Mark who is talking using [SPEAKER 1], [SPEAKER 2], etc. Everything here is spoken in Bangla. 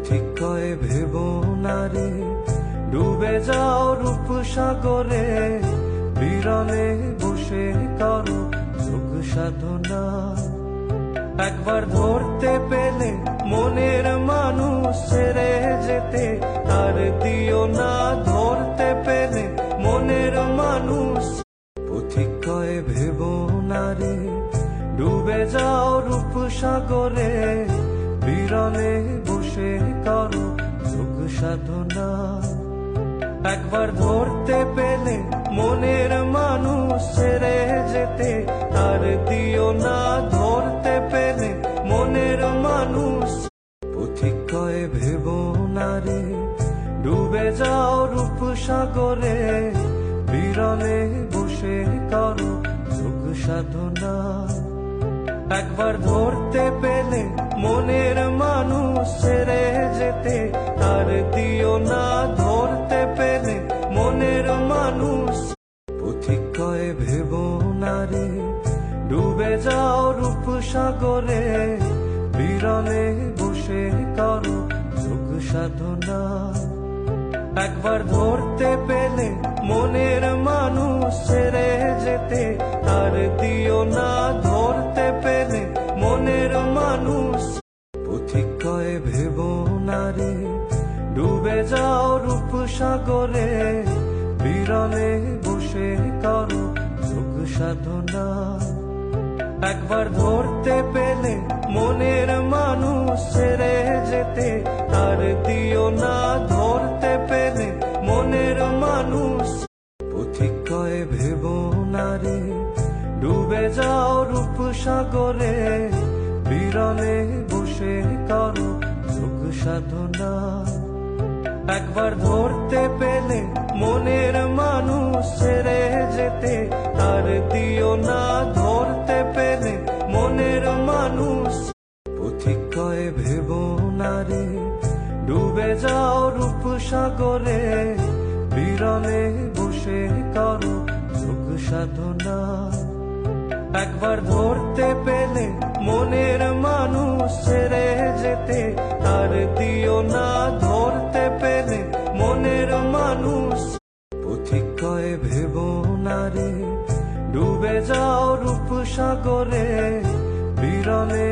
[SPEAKER 1] পথিক কয় ভেব নারে, ডুবে যাও রূপ সাগরে, বিরলে বসে করো যোগ সাধনা। একবার ধরতে পেলে মনের মানুষ ছেড়ে যেতে আর দিও না, ধরতে পেলে মনের মানুষ। পথিক কয় ভেব নারে, ডুবে যাও রূপ সাগরে, বিরলে বসে করো যোগ সাধনা। একবার ধরতে পেলে মনের মানুষ ছেড়ে যেতে আর দিও না, ধরতে পেলে মনের মানুষ। পথিক কয় ভেব নারে, ডুবে যাও রূপ সাগরে, বিরলে বসে করো যোগ সাধনা। একবার ধরতে পেলে মনের মানুষ ছেড়ে যেতে আর দিও না, ধরতে পেলে মনের মানুষ। পথিক কয় ভেব নারে, ডুবে যাও রূপ সাগরে, বিরলে বসে করো যোগ সাধনা। একবার ধরতে পেলে মনের মানুষ ছেড়ে যেতে আর দিও না, ধরতে পেলে মনের মানুষ। পথিক কয় ভেব নারে, ডুবে যাও রূপ সাগরে, বিরলে বসে করো যোগ সাধনা। একবার ধরতে পেলে মনের মানুষ ছেড়ে যেতে আর দিও না, ধরতে পেলে মনের মানুষ। পথিক কয় ভেব নারে, ডুবে যাও রূপ সাগরে, বিরলে বসে করো যোগ সাধনা। একবার ধরতে পেলে মনের মানুষ ছেড়ে যেতে আর দিও না, ধরতে পেলে মনের মানুষ। পথিক কয় ভেব নারে, ডুবে যাও রূপ সাগরে, বিরলে বসে করো যোগ সাধনা। একবার ধরতে পেলে মনের মানুষ ছেড়ে যেতে আর দিও না, ধরতে পেলে মনের মানুষ। পথিক কয় ভেব নারে, ডুবে যাও রূপ সাগরে, বিরলে